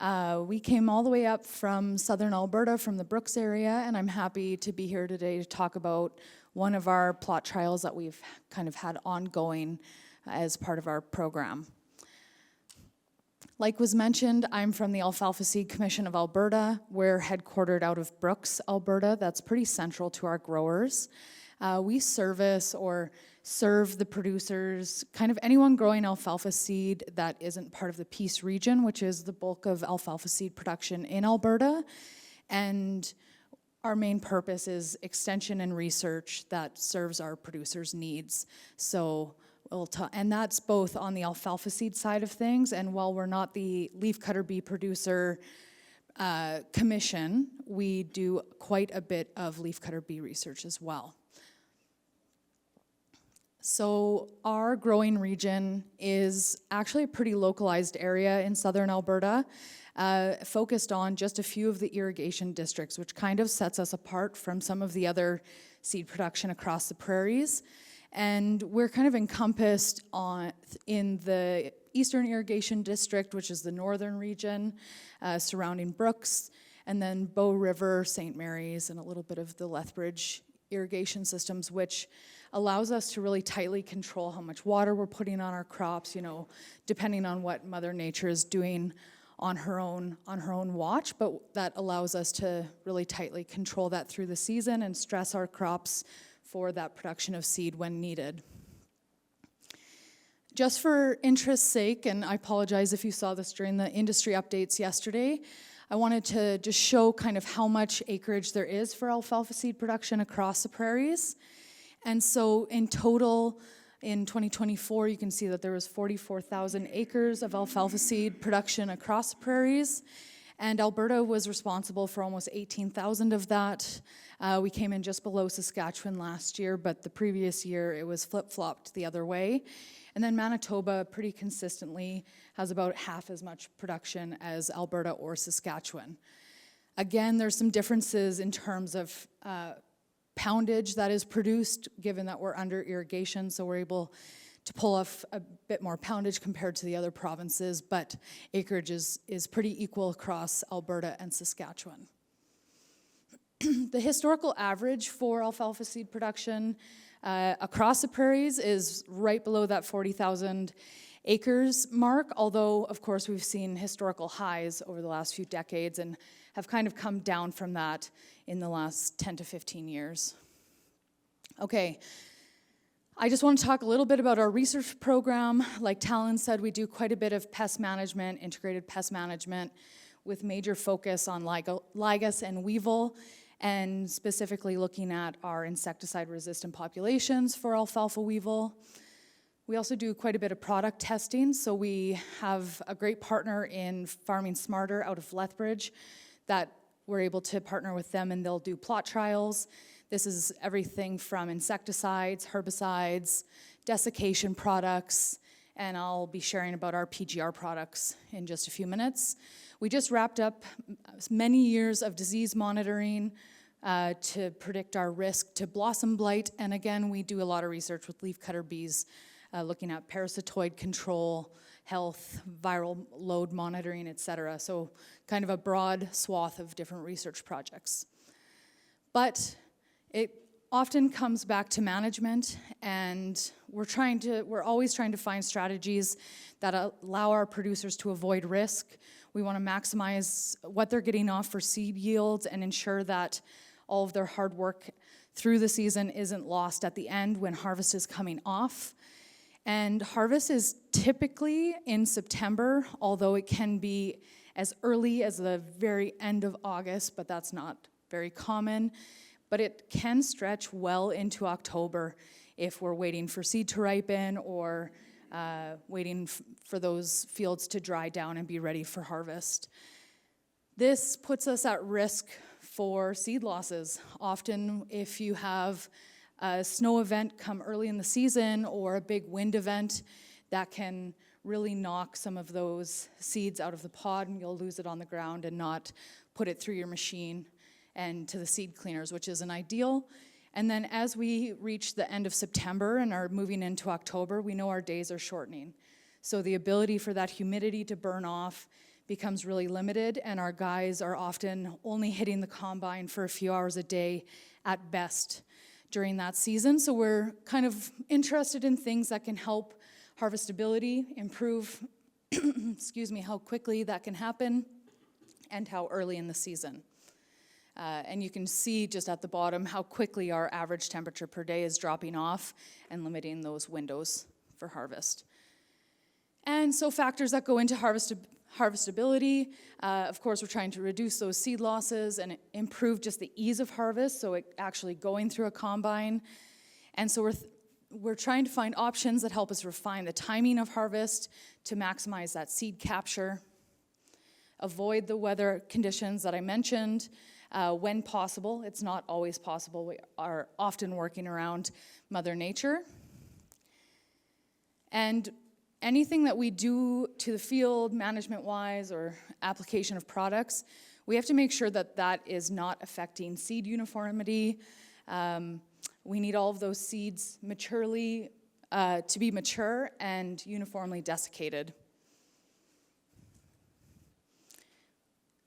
We came all the way up from Southern Alberta, from the Brooks area, and I'm happy to be here today to talk about one of our plot trials that we've kind of had ongoing as part of our program. Like was mentioned, I'm from the Alfalfa Seed Commission of Alberta. We're headquartered out of Brooks, Alberta. That's pretty central to our growers. We service or serve the producers, kind of anyone growing alfalfa seed that isn't part of the Peace region, which is the bulk of alfalfa seed production in Alberta. And our main purpose is extension and research that serves our producers' needs. So and that's both on the alfalfa seed side of things, and while we're not the leafcutter bee producer commission, we do quite a bit of leafcutter bee research as well. So our growing region is actually a pretty localized area in Southern Alberta, focused on just a few of the irrigation districts, which kind of sets us apart from some of the other seed production across the prairies. And we're kind of encompassed in the Eastern Irrigation District, which is the northern region, surrounding Brooks, and then Bow River, St. Mary's, and a little bit of the Lethbridge irrigation systems, which allows us to really tightly control how much water we're putting on our crops, depending on what Mother Nature is doing on her own watch, but that allows us to really tightly control that through the season and stress our crops for that production of seed when needed. Just for interest's sake, and I apologize if you saw this during the industry updates yesterday, I wanted to just show kind of how much acreage there is for alfalfa seed production across the prairies. And so in total, in 2024, you can see that there was 44,000 acres of alfalfa seed production across the prairies, and Alberta was responsible for almost 18,000 of that. We came in just below Saskatchewan last year, but the previous year it was flip-flopped the other way. And then Manitoba pretty consistently has about half as much production as Alberta or Saskatchewan. Again, there's some differences in terms of poundage that is produced, given that we're under irrigation, so we're able to pull off a bit more poundage compared to the other provinces, but acreage is pretty equal across Alberta and Saskatchewan. The historical average for alfalfa seed production across the prairies is right below that 40,000 acres mark, although, of course, we've seen historical highs over the last few decades and have kind of come down from that in the last 10 to 15 years. Okay, I just want to talk a little bit about our research program. Like Talon said, we do quite a bit of pest management, integrated pest management, with major focus on lygus and weevil, and specifically looking at our insecticide-resistant populations for alfalfa weevil. We also do quite a bit of product testing, so we have a great partner in Farming Smarter out of Lethbridge that we're able to partner with them, and they'll do plot trials. This is everything from insecticides, herbicides, desiccation products, and I'll be sharing about our PGR products in just a few minutes. We just wrapped up many years of disease monitoring to predict our risk to blossom blight, and again, we do a lot of research with leafcutter bees, looking at parasitoid control, health, viral load monitoring, etc. So kind of a broad swath of different research projects. But it often comes back to management, and we're always trying to find strategies that allow our producers to avoid risk. We want to maximize what they're getting off for seed yields and ensure that all of their hard work through the season isn't lost at the end when harvest is coming off. And harvest is typically in September, although it can be as early as the very end of August, but that's not very common. But it can stretch well into October if we're waiting for seed to ripen or waiting for those fields to dry down and be ready for harvest. This puts us at risk for seed losses. Often if you have a snow event come early in the season or a big wind event, that can really knock some of those seeds out of the pod, and you'll lose it on the ground and not put it through your machine and to the seed cleaners, which isn't ideal. And then as we reach the end of September and are moving into October, we know our days are shortening. So the ability for that humidity to burn off becomes really limited, and our guys are often only hitting the combine for a few hours a day at best during that season. So we're kind of interested in things that can help harvestability, improve, excuse me, how quickly that can happen, and how early in the season. And you can see just at the bottom how quickly our average temperature per day is dropping off and limiting those windows for harvest. And so factors that go into harvestability, of course, we're trying to reduce those seed losses and improve just the ease of harvest, so it actually going through a combine. And so we're trying to find options that help us refine the timing of harvest to maximize that seed capture, avoid the weather conditions that I mentioned when possible. It's not always possible. We are often working around Mother Nature. And anything that we do to the field, management-wise or application of products, we have to make sure that that is not affecting seed uniformity. We need all of those seeds maturely to be mature and uniformly desiccated.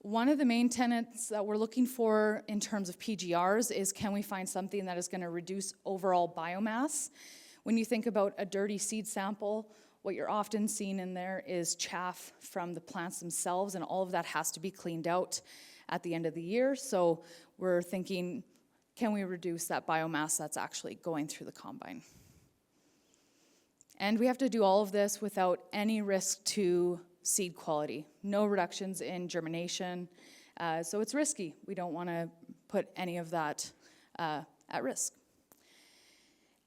One of the main tenets that we're looking for in terms of PGRs is, can we find something that is going to reduce overall biomass? When you think about a dirty seed sample, what you're often seeing in there is chaff from the plants themselves, and all of that has to be cleaned out at the end of the year. So we're thinking, can we reduce that biomass that's actually going through the combine? And we have to do all of this without any risk to seed quality. No reductions in germination. So it's risky. We don't want to put any of that at risk.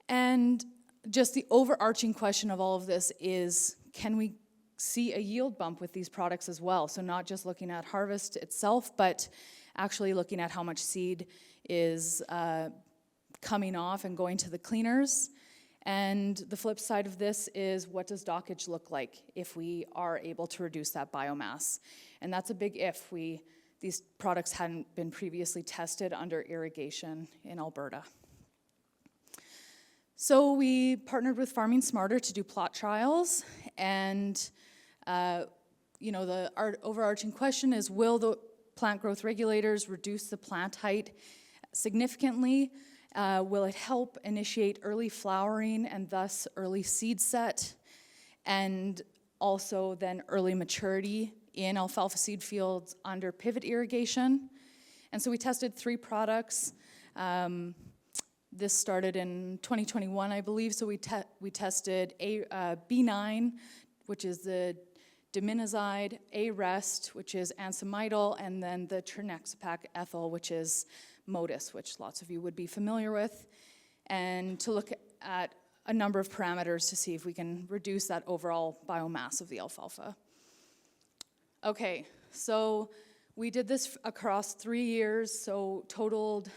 And just the overarching question of all of this is, can we see a yield bump with these products as well? So not just looking at harvest itself, but actually looking at how much seed is coming off and going to the cleaners. And the flip side of this is, what does dockage look like if we are able to reduce that biomass? And that's a big if. These products hadn't been previously tested under irrigation in Alberta. So we partnered with Farming Smarter to do plot trials, and the overarching question is, will the plant growth regulators reduce the plant height significantly? Will it help initiate early flowering and thus early seed set, and also then early maturity in alfalfa seed fields under pivot irrigation? And so we tested 3 products. This started in 2021, I believe. So we tested B9, which is the Daminozide, A-Rest, which is Ancymidol, and then the Trinexapac-ethyl, which is Moddus, which lots of you would be familiar with, and to look at a number of parameters to see if we can reduce that overall biomass of the alfalfa. Okay, so we did this across 3 years, so totaled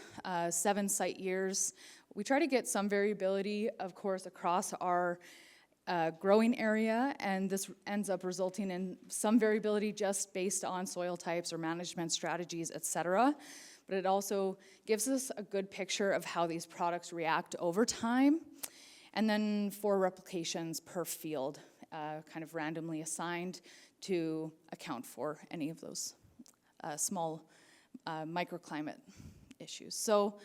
7 site years. We try to get some variability, of course, across our growing area, and this ends up resulting in some variability just based on soil types or management strategies, etc. But it also gives us a good picture of how these products react over time, and then 4 replications per field, kind of randomly assigned to account for any of those small microclimate issues. So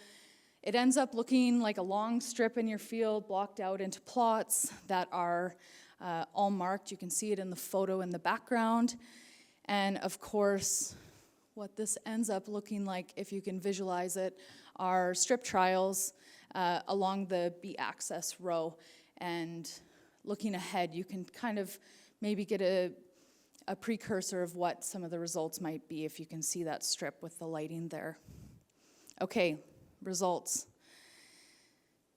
it ends up looking like a long strip in your field, blocked out into plots that are all marked. You can see it in the photo in the background. And of course, what this ends up looking like, if you can visualize it, are strip trials along the B-axis row. And looking ahead, you can kind of maybe get a precursor of what some of the results might be if you can see that strip with the lighting there. Okay, results.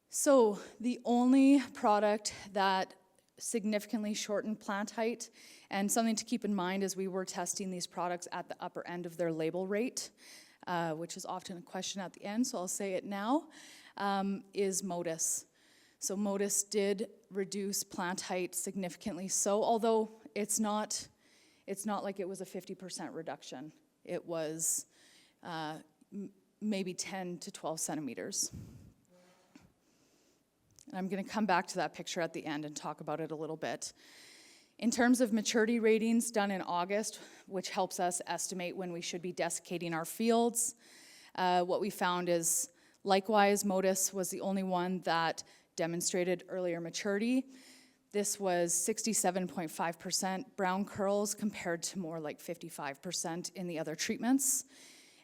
So the only product that significantly shortened plant height, and something to keep in mind as we were testing these products at the upper end of their label rate, which is often a question at the end, so I'll say it now, is Moddus. So Moddus did reduce plant height significantly, so although it's not like it was a 50% reduction. It was maybe 10 to 12 centimeters. And I'm going to come back to that picture at the end and talk about it a little bit. In terms of maturity ratings done in August, which helps us estimate when we should be desiccating our fields, what we found is, likewise, Moddus was the only one that demonstrated earlier maturity. This was 67.5% brown curls compared to more like 55% in the other treatments.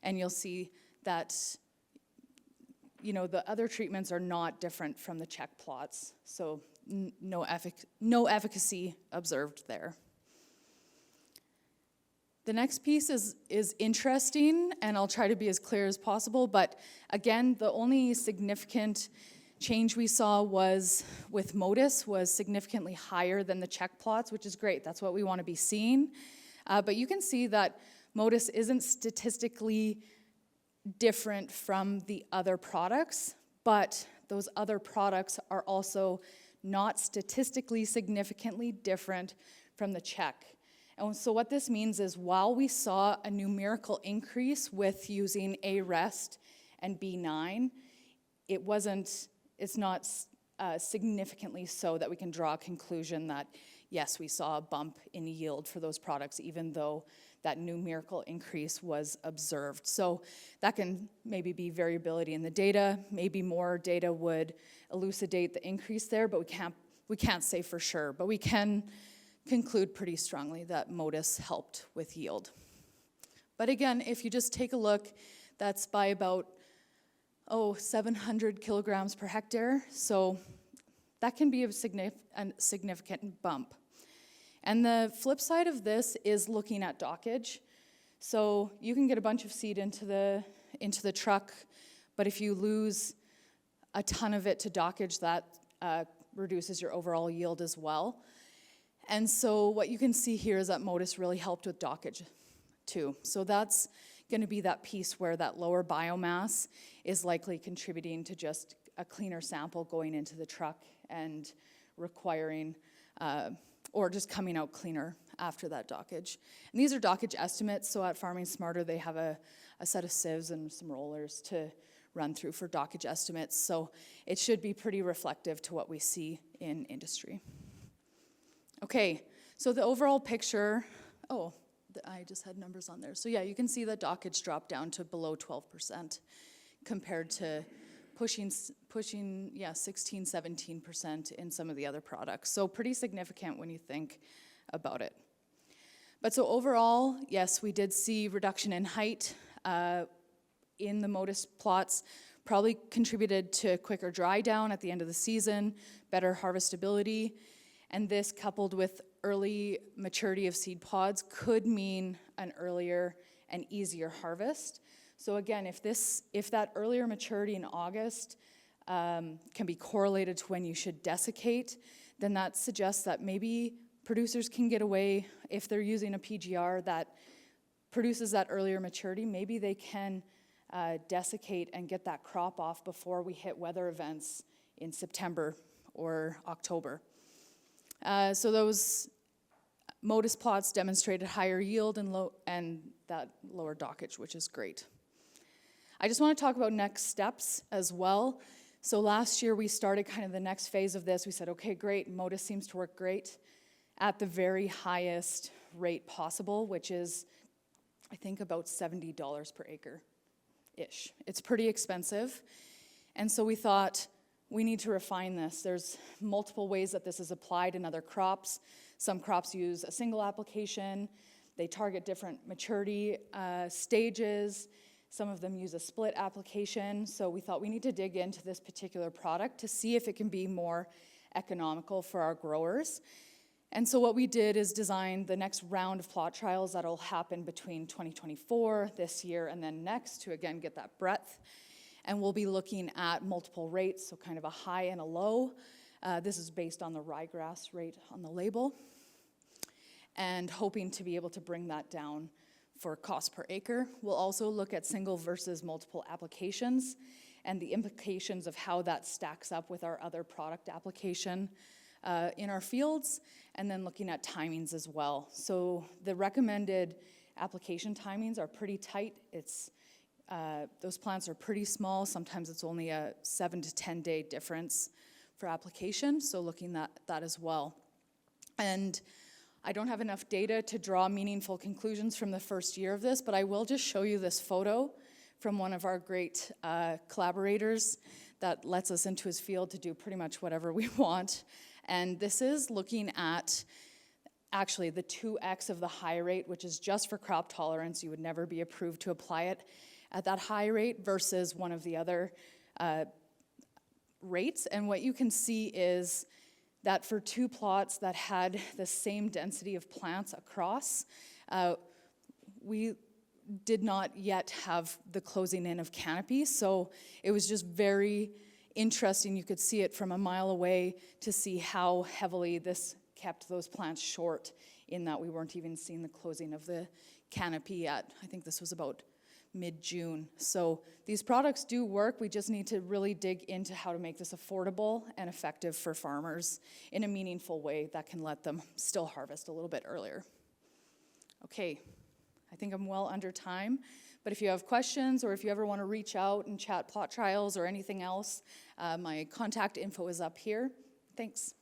And you'll see that, you know, the other treatments are not different from the check plots. So no efficacy observed there. The next piece is interesting, and I'll try to be as clear as possible, but again, the only significant change we saw was with Moddus was significantly higher than the check plots, which is great. That's what we want to be seeing. But you can see that Moddus isn't statistically different from the other products, but those other products are also not statistically significantly different from the check. And so what this means is while we saw a numerical increase with using A-Rest and B9, it's not significantly so that we can draw a conclusion that, yes, we saw a bump in yield for those products, even though that numerical increase was observed. So that can maybe be variability in the data. Maybe more data would elucidate the increase there, but we can't say for sure. But we can conclude pretty strongly that Moddus helped with yield. But again, if you just take a look, that's by about 700 kilograms per hectare. So that can be a significant bump. And the flip side of this is looking at dockage. So you can get a bunch of seed into the truck, but if you lose a ton of it to dockage, that reduces your overall yield as well. And so what you can see here is that Moddus really helped with dockage too. So that's going to be that piece where that lower biomass is likely contributing to just a cleaner sample going into the truck and requiring or just coming out cleaner after that dockage. And these are dockage estimates, so at Farming Smarter they have a set of sieves and some rollers to run through for dockage estimates, so it should be pretty reflective to what we see in industry. Okay, so the overall picture, I just had numbers on there. So yeah, you can see that dockage dropped down to below 12% compared to pushing 16, 17% in some of the other products. So pretty significant when you think about it. But so overall, yes, we did see reduction in height in the Moddus plots, probably contributed to quicker dry down at the end of the season, better harvestability, and this coupled with early maturity of seed pods could mean an earlier and easier harvest. So again, if that earlier maturity in August can be correlated to when you should desiccate, then that suggests that maybe producers can get away, if they're using a PGR that produces that earlier maturity, maybe they can desiccate and get that crop off before we hit weather events in September or October. So those Moddus plots demonstrated higher yield and that lower dockage, which is great. I just want to talk about next steps as well. So last year we started kind of the next phase of this. We said, okay, great, Moddus seems to work great at the very highest rate possible, which is, I think, about $70 per acre-ish. It's pretty expensive. And so we thought, we need to refine this. There's multiple ways that this is applied in other crops. Some crops use a single application. They target different maturity stages. Some of them use a split application. So we thought we need to dig into this particular product to see if it can be more economical for our growers. And so what we did is design the next round of plot trials that'll happen between 2024, this year, and then next to, again, get that breadth. And we'll be looking at multiple rates, so kind of a high and a low. This is based on the ryegrass rate on the label, and hoping to be able to bring that down for cost per acre. We'll also look at single versus multiple applications and the implications of how that stacks up with our other product application in our fields, and then looking at timings as well. So the recommended application timings are pretty tight. Those plants are pretty small. Sometimes it's only a 7 to 10 day difference for application, so looking at that as well. And I don't have enough data to draw meaningful conclusions from the first year of this, but I will just show you this photo from one of our great collaborators that lets us into his field to do pretty much whatever we want. And this is looking at actually the 2x of the high rate, which is just for crop tolerance. You would never be approved to apply it at that high rate versus one of the other rates. And what you can see is that for 2 plots that had the same density of plants across, we did not yet have the closing in of canopy. So it was just very interesting. You could see it from a mile away to see how heavily this kept those plants short, in that we weren't even seeing the closing of the canopy at, I think this was about mid-June. So these products do work. We just need to really dig into how to make this affordable and effective for farmers in a meaningful way that can let them still harvest a little bit earlier. Okay, I think I'm well under time, but if you have questions or if you ever want to reach out and chat plot trials or anything else, my contact info is up here. Thanks.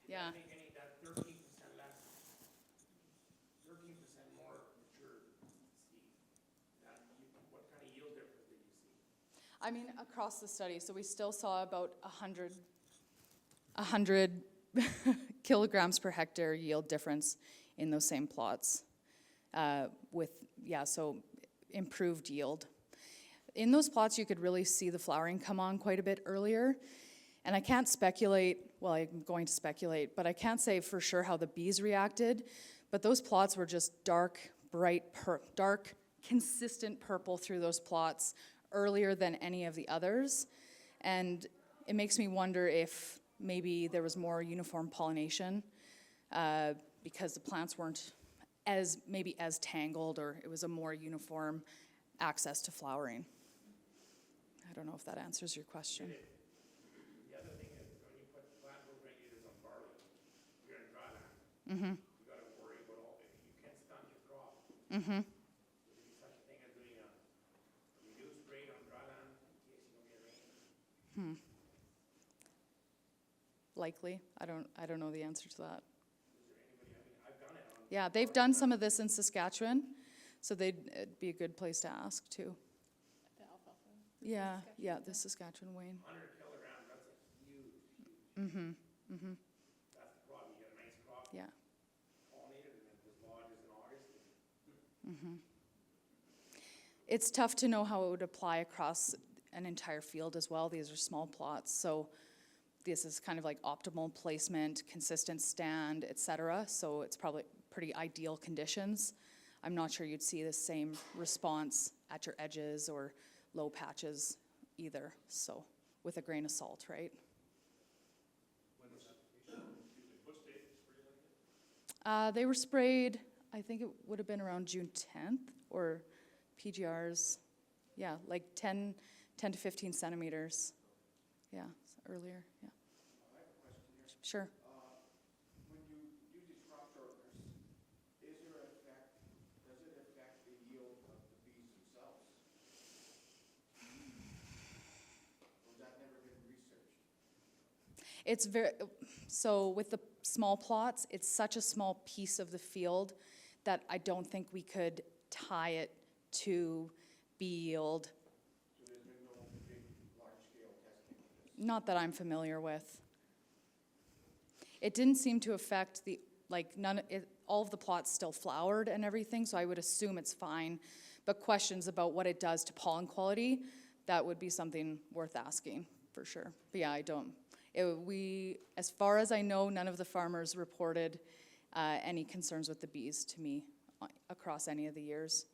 Yeah. I think any that 13% less, 13% more mature seed. What kind of yield difference did you see? I mean, across the study, so we still saw about 100 kilograms per hectare yield difference in those same plots so improved yield. In those plots, you could really see the flowering come on quite a bit earlier. And I can't speculate, well, I'm going to speculate, but I can't say for sure how the bees reacted. But those plots were just dark, bright, dark, consistent purple through those plots earlier than any of the others. And it makes me wonder if maybe there was more uniform pollination because the plants weren't as tangled, or it was a more uniform access to flowering. I don't know if that answers your question. The other thing is when you put plant growth regulators on barley, you're in dry land. Mm-hmm. You got to worry about all that. You can't stunt your crop. Mm-hmm. There'd be such a thing as doing a reduced rate on dry land in case you don't get rain. Likely. I don't know the answer to that. Is there anybody? I mean, I've done it on. Yeah, they've done some of this in Saskatchewan, so it'd be a good place to ask too. The alfalfa. Yeah, the Saskatchewan Wayne. 100 kilograms. That's a huge. Mm-hmm. Mm-hmm. That's the problem. You get a nice crop. Yeah. Pollinated and then it just lodges in August. Mm-hmm. It's tough to know how it would apply across an entire field as well. These are small plots, so this is kind of like optimal placement, consistent stand, etc. So it's probably pretty ideal conditions. I'm not sure you'd see the same response at your edges or low patches either. So with a grain of salt, right? When was that? What stage spray? They were sprayed, I think it would have been around June 10th, or PGRs, yeah, like 10 to 15 centimeters. Yeah, earlier, yeah. I have a question here. Sure. When you do these crop workers, does it affect the yield of the bees themselves? Or has that never been researched? It's so with the small plots, it's such a small piece of the field that I don't think we could tie it to bee yield. So there's been no big, large-scale testing of this? Not that I'm familiar with. It didn't seem to affect all of the plots still flowered and everything, so I would assume it's fine. But questions about what it does to pollen quality, that would be something worth asking for sure. But yeah, as far as I know, none of the farmers reported any concerns with the bees to me across any of the years.